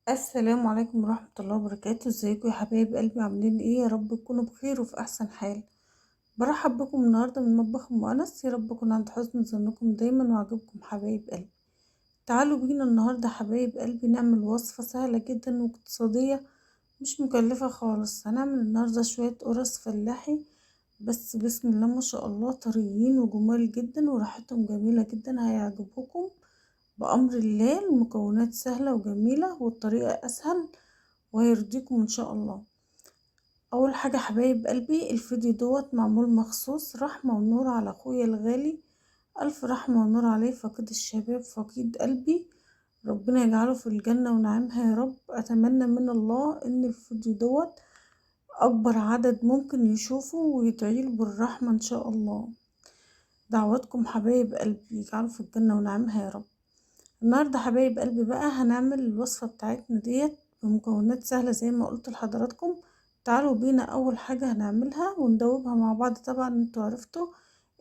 السلام عليكم ورحمة الله وبركاته. ازيكم يا حبايب قلبي؟ عاملين ايه؟ يا رب تكونوا بخير وفي احسن حال. برحب بكم النهاردة من مطبخ ام انس. يا رب اكون عند حسن ظنكم دايما وعجبكم حبايب قلبي. تعالوا بينا النهاردة حبايب قلبي نعمل وصفة سهلة جدا واقتصادية، مش مكلفة خالص. هنعمل النهاردة شوية قرص فلاحي، بس بسم الله ما شاء الله طريين وجمال جدا وريحتهم جميلة جدا، هيعجبوكم بأمر الله. المكونات سهلة وجميلة والطريقة أسهل وهيرضيكم إن شاء الله. أول حاجة حبايب قلبي، الفيديو دوت معمول مخصوص رحمة ونور على أخويا الغالي، ألف رحمة ونور عليه، فقيد الشباب فقيد قلبي، ربنا يجعله في الجنة ونعيمها يا رب. أتمنى من الله إن الفيديو دوت أكبر عدد ممكن يشوفه ويدعيله بالرحمة إن شاء الله. دعواتكم حبايب قلبي يجعله في الجنة ونعيمها يا رب. النهاردة حبايب قلبي بقى هنعمل الوصفة بتاعتنا ديت بمكونات سهلة زي ما قلت لحضراتكم. تعالوا بينا أول حاجة هنعملها وندوبها مع بعض. طبعا انتوا عرفتوا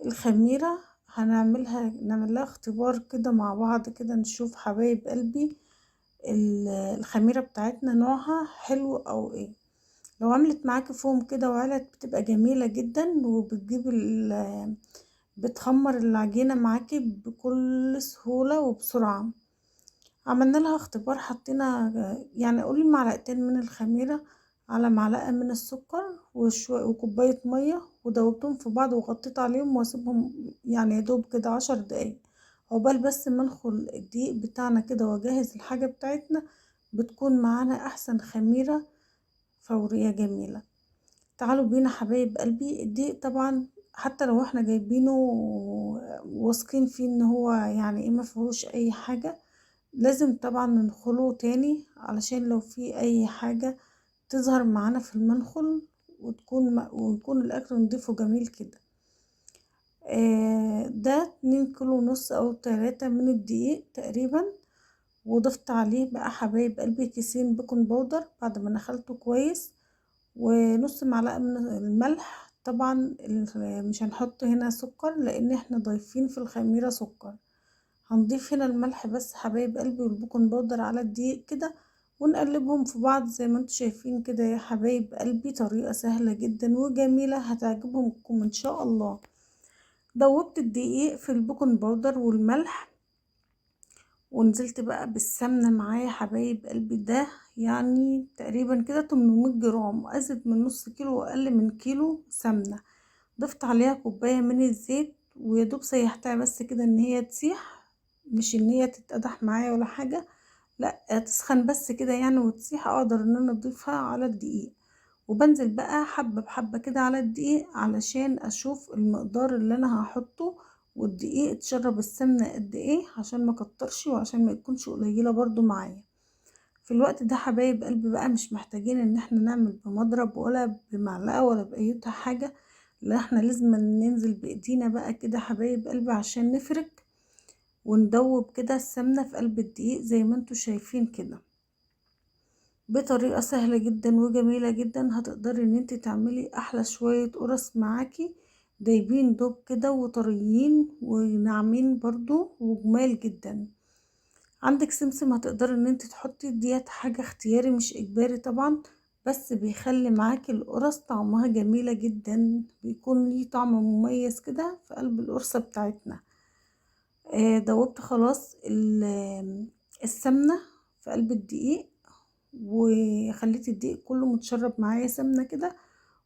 الخميرة نعمل لها اختبار كده مع بعض كده، نشوف حبايب قلبي الخميرة بتاعتنا نوعها حلو أو ايه. لو عملت معاكي فوم كده وعلت بتبقى جميلة جدا وبتجيب بتخمر العجينة معاكي بكل سهولة وبسرعة. عملنا لها اختبار، حطينا يعني قولي معلقتين من الخميرة على معلقة من السكر وكوباية مية، ودوبتهم في بعض وغطيت عليهم واسيبهم يعني يدوب كده 10 دقايق عقبال بس ما ندخل الدقيق بتاعنا كده واجهز الحاجة بتاعتنا، بتكون معانا احسن خميرة فورية جميلة. تعالوا بينا حبايب قلبي. الدقيق طبعا حتى لو احنا جايبينه واثقين فيه ان هو يعني ايه مفيهوش اي حاجة، لازم طبعا ننخله تاني علشان لو في اي حاجة تظهر معانا في المنخل ويكون الاكل نضيفه جميل كده. ده 2 كيلو ونص او 3 من الدقيق تقريبا. وضفت عليه بقى حبايب قلبي كيسين بيكنج باودر بعد ما نخلته كويس، ونص معلقة من الملح. طبعا مش هنحط هنا سكر لان احنا ضايفين في الخميرة سكر، هنضيف هنا الملح بس حبايب قلبي والبيكنج باودر على الدقيق كده، ونقلبهم في بعض زي ما انتوا شايفين كده يا حبايب قلبي. طريقة سهلة جدا وجميلة هتعجبكم ان شاء الله. دوبت الدقيق في البيكنج باودر والملح، ونزلت بقى بالسمنة معايا حبايب قلبي. ده يعني تقريبا كده 800 جرام، ازيد من نص كيلو واقل من كيلو سمنة. ضفت عليها كوباية من الزيت ويدوب سيحتها بس كده ان هي تسيح، مش ان هي تتقدح معايا ولا حاجة، لا تسخن بس كده يعني وتسيح، اقدر ان انا اضيفها على الدقيق. وبنزل بقى حبة بحبة كده على الدقيق علشان اشوف المقدار اللي انا هحطه، والدقيق تشرب السمنة قد ايه عشان ما كترش وعشان ما يكونش قليلة برضو معايا. في الوقت ده حبايب قلبي بقى مش محتاجين ان احنا نعمل بمضرب ولا بمعلقة ولا بأيوتا حاجة، لا احنا لازم ننزل بايدينا بقى كده حبايب قلبي عشان نفرك وندوب كده السمنة في قلب الدقيق زي ما انتوا شايفين كده. بطريقة سهلة جدا وجميلة جدا هتقدري ان انت تعملي احلى شوية قرص معاكي، دايبين دوب كده وطريين وناعمين برضو وجمال جدا. عندك سمسم هتقدري ان انت تحطي، ديت حاجة اختياري مش اجباري طبعا، بس بيخلي معاكي القرص طعمها جميلة جدا، بيكون ليه طعم مميز كده في قلب القرصة بتاعتنا. دوبت خلاص السمنة في قلب الدقيق، وخليت الدقيق كله متشرب معايا سمنة كده،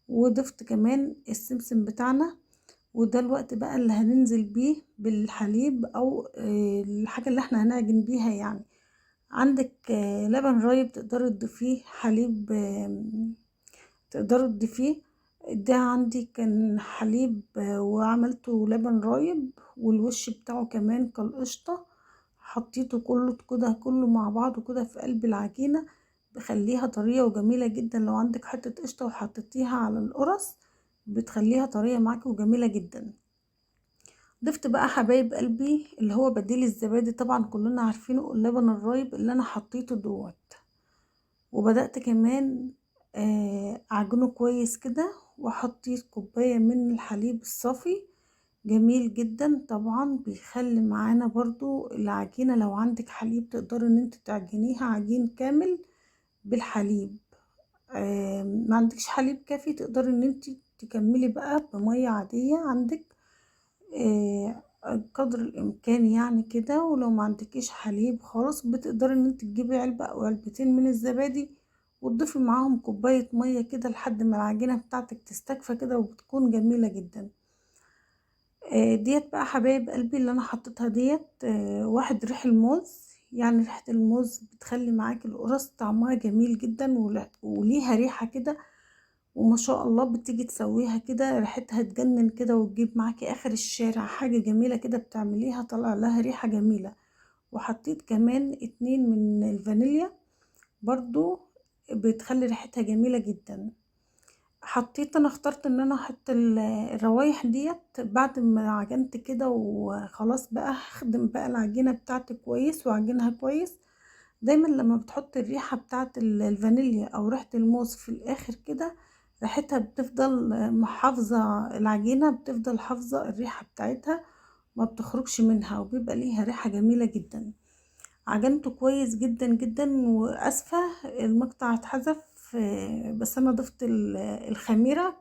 وضفت كمان السمسم بتاعنا. وده الوقت بقى اللي هننزل بيه بالحليب او الحاجة اللي احنا هنعجن بيها يعني. عندك لبن رايب تقدري تضيفيه، حليب تقدروا تضيفيه. ده عندي كان حليب وعملته لبن رايب، والوش بتاعه كمان كالقشطة، حطيته كله كده كله مع بعضه كده في قلب العجينة، بخليها طرية وجميلة جدا. لو عندك حتة قشطة وحطيتيها على القرص بتخليها طرية معاكي وجميلة جدا. ضفت بقى حبايب قلبي اللي هو بديل الزبادي، طبعا كلنا عارفينه، اللبن الرايب اللي انا حطيته دوت. وبدأت كمان اعجنه كويس كده، وحطيت كوباية من الحليب الصافي جميل جدا. طبعا بيخلي معانا برضو العجينة، لو عندك حليب تقدري ان انت تعجنيها عجين كامل بالحليب. ما عندكش حليب كافي تقدري ان انت تكملي بقى بمية عادية عندك، آه، قدر الامكان يعني كده. ولو ما عندكيش حليب خالص بتقدري ان انت تجيبي علبة او علبتين من الزبادي وتضيفي معاهم كوباية مية كده لحد ما العجينة بتاعتك تستكفى كده، وبتكون جميلة جدا. ديت بقى حبايب قلبي اللي انا حطيتها ديت، واحد ريح الموز. يعني ريحة الموز بتخلي معاكي القرص طعمها جميل جدا، وليها ريحة كده، وما شاء الله بتيجي تسويها كده ريحتها تجنن كده، وتجيب معاكي اخر الشارع. حاجة جميلة كده بتعمليها طلع لها ريحة جميلة. وحطيت كمان 2 من الفانيليا برضو، بتخلي ريحتها جميلة جدا. حطيت، انا اخترت ان انا احط الروايح ديت بعد ما عجنت كده وخلاص. بقى هخدم بقى العجينة بتاعتي كويس وعجنها كويس. دايما لما بتحط الريحة بتاعت الفانيليا او ريحة الموز في الاخر كده، ريحتها بتفضل محافظة، العجينة بتفضل حافظة الريحة بتاعتها، ما بتخرجش منها، وبيبقى ليها ريحة جميلة جدا. عجنته كويس جدا جدا. واسفة المقطع اتحذف، بس انا ضفت الخميرة،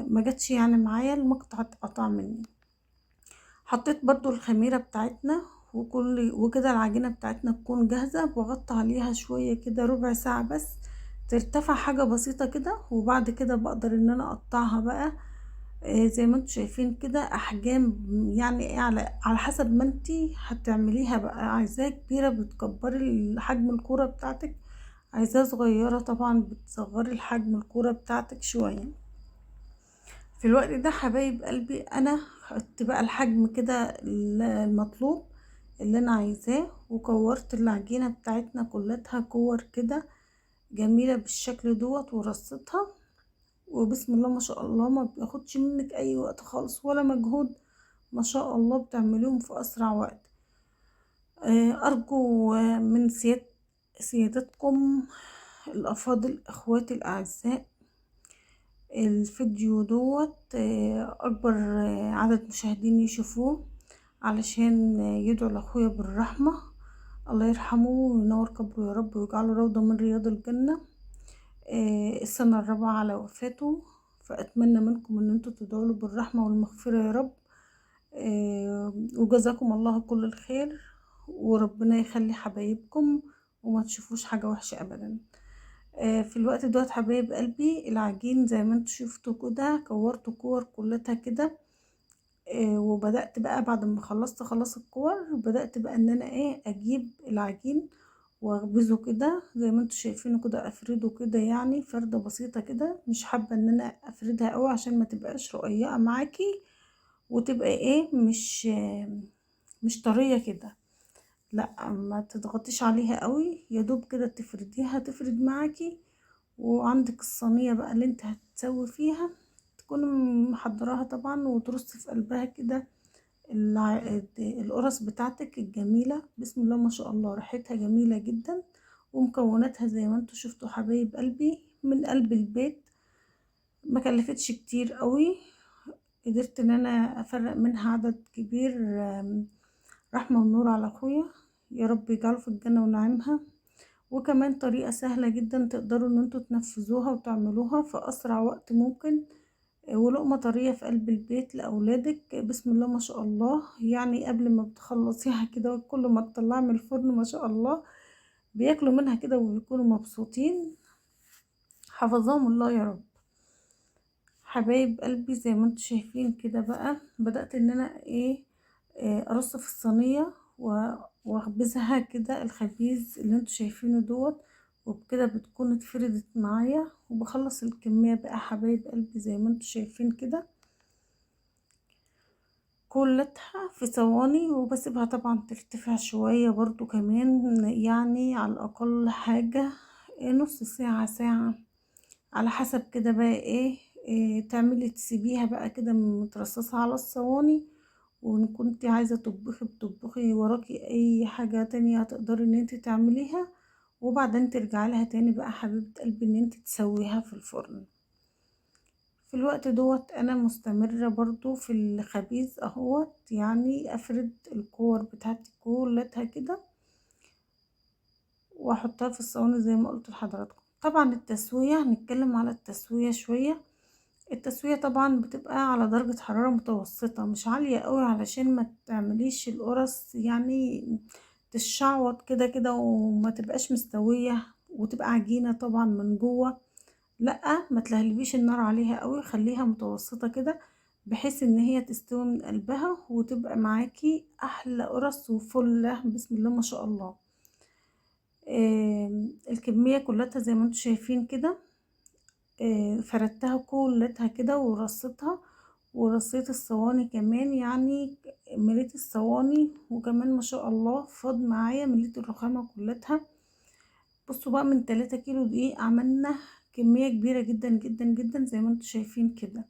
ما جاتش يعني معايا، المقطع اتقطع مني. حطيت برضو الخميرة بتاعتنا وكده العجينة بتاعتنا تكون جاهزة. بغطي عليها شوية كده ربع ساعة بس ترتفع حاجة بسيطة كده، وبعد كده بقدر ان انا اقطعها بقى زي ما انتوا شايفين كده احجام. يعني ايه، على حسب ما انتي هتعمليها بقى. عايزاها كبيرة بتكبري حجم الكورة بتاعتك، عايزاها صغيرة طبعا بتصغري الحجم الكورة بتاعتك شوية. في الوقت ده حبايب قلبي انا خدت بقى الحجم كده المطلوب اللي انا عايزاه، وكورت العجينة بتاعتنا كلها كور كده جميلة بالشكل دوت، ورصتها. وبسم الله ما شاء الله، ما بياخدش منك اي وقت خالص ولا مجهود، ما شاء الله بتعمليهم في اسرع وقت. ارجو من سيادتكم الافاضل اخواتي الاعزاء الفيديو دوت اكبر عدد مشاهدين يشوفوه، علشان يدعو لاخويا بالرحمة. الله يرحمه وينور قبره يا رب، ويجعله روضة من رياض الجنة. السنة الرابعة على وفاته، فأتمنى منكم ان انتوا تدعوا له بالرحمة والمغفرة يا رب. وجزاكم الله كل الخير، وربنا يخلي حبايبكم وما تشوفوش حاجة وحشة ابدا. في الوقت دوت حبايب قلبي العجين زي ما انتوا شفتوا كده كورت كور كلها كده. وبدأت بقى بعد ما خلصت الكور، بدأت بقى ان انا اجيب العجين واخبزه كده زي ما انتوا شايفينه كده، افرده كده يعني فردة بسيطة كده. مش حابة ان انا افردها قوي عشان ما تبقاش رقيقة معاكي، وتبقى مش طرية كده. لا، ما تضغطيش عليها قوي، يا دوب كده تفرديها تفرد معاكي. وعندك الصينية بقى اللي انت هتسوي فيها، تكون محضراها طبعا، وترصي في قلبها كده القرص بتاعتك الجميلة. بسم الله ما شاء الله ريحتها جميلة جدا. ومكوناتها زي ما انتوا شفتوا حبايب قلبي من قلب البيت، ما كلفتش كتير قوي. قدرت ان انا افرق منها عدد كبير. رحمة ونور على اخويا، يا رب يجعله في الجنة ونعيمها. وكمان طريقة سهلة جدا تقدروا ان انتوا تنفذوها وتعملوها في اسرع وقت ممكن، ولقمة طرية في قلب البيت لأولادك. بسم الله ما شاء الله، يعني قبل ما بتخلصيها كده وكل ما تطلعها من الفرن ما شاء الله بياكلوا منها كده وبيكونوا مبسوطين. حفظهم الله يا رب. حبايب قلبي زي ما انتوا شايفين كده بقى بدأت ان انا ارص في الصينية واخبزها كده الخبيز اللي انتوا شايفينه دوت. وبكده بتكون اتفردت معايا، وبخلص الكمية بقى حبايب قلبي زي ما انتوا شايفين كده كلتها في صواني. وبسيبها طبعا ترتفع شوية برضو كمان، يعني على الأقل حاجة نص ساعة ساعة على حسب كده بقى تعملي تسيبيها بقى كده مترصصة على الصواني. وان كنتي عايزة تطبخي بتطبخي وراكي اي حاجة تانية هتقدري ان انت تعمليها، وبعدين ترجعي لها تاني بقى حبيبة قلبي ان انت تسويها في الفرن. في الوقت دوت انا مستمرة برضو في الخبيز اهوت، يعني افرد الكور بتاعتي كلها كده واحطها في الصواني زي ما قلت لحضراتكم. طبعا التسوية، هنتكلم على التسوية شوية. التسوية طبعا بتبقى على درجة حرارة متوسطة، مش عالية قوي علشان ما تعمليش القرص يعني تشعوط كده كده وما تبقاش مستوية وتبقى عجينة طبعا من جوه. لا، ما تلهلبيش النار عليها قوي، خليها متوسطة كده بحيث ان هي تستوي من قلبها وتبقى معاكي احلى قرص وفلة بسم الله ما شاء الله. الكمية كلها زي ما انتم شايفين كده. فردتها كلها كده ورصيتها، ورصيت الصواني كمان، يعني مليت الصواني وكمان ما شاء الله فاض معايا، مليت الرخامة كلها. بصوا بقى، من 3 كيلو دقيق عملنا كمية كبيرة جدا جدا جدا زي ما انتم شايفين كده.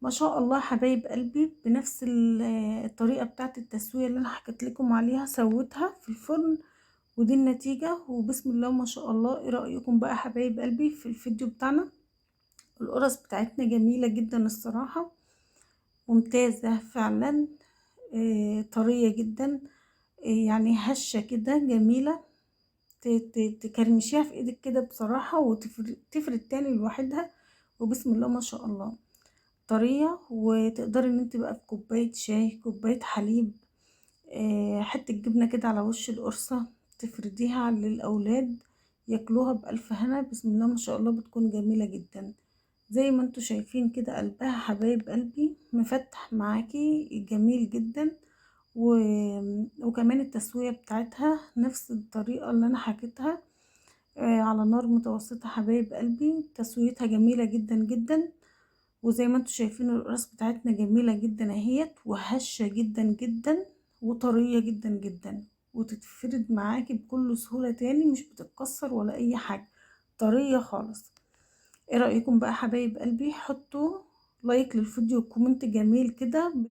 ما شاء الله حبايب قلبي، بنفس الطريقة بتاعت التسوية اللي انا حكيت لكم عليها سويتها في الفرن، ودي النتيجة وبسم الله ما شاء الله. ايه رأيكم بقى حبايب قلبي في الفيديو بتاعنا؟ القرص بتاعتنا جميلة جدا الصراحة، ممتازة فعلا. طرية جدا، يعني هشة كده جميلة. تكرمشيها في ايدك كده بصراحة وتفرد تاني لوحدها، وبسم الله ما شاء الله طرية. وتقدري ان انت بقى في كوباية شاي، كوباية حليب، حتة جبنة كده على وش القرصة، تفرديها للأولاد ياكلوها بألف هنا بسم الله ما شاء الله، بتكون جميلة جدا. زي ما انتوا شايفين كده قلبها حبايب قلبي مفتح معاكي جميل جدا. و... وكمان التسوية بتاعتها نفس الطريقة اللي انا حكيتها، على نار متوسطة حبايب قلبي، تسويتها جميلة جدا جدا. وزي ما انتوا شايفين القراص بتاعتنا جميلة جدا اهيت، وهشة جدا جدا وطرية جدا جدا، وتتفرد معاكي بكل سهولة تاني، مش بتتكسر ولا اي حاجة، طرية خالص. ايه رأيكم بقى حبايب قلبي؟ حطوا لايك للفيديو وكومنت جميل كده.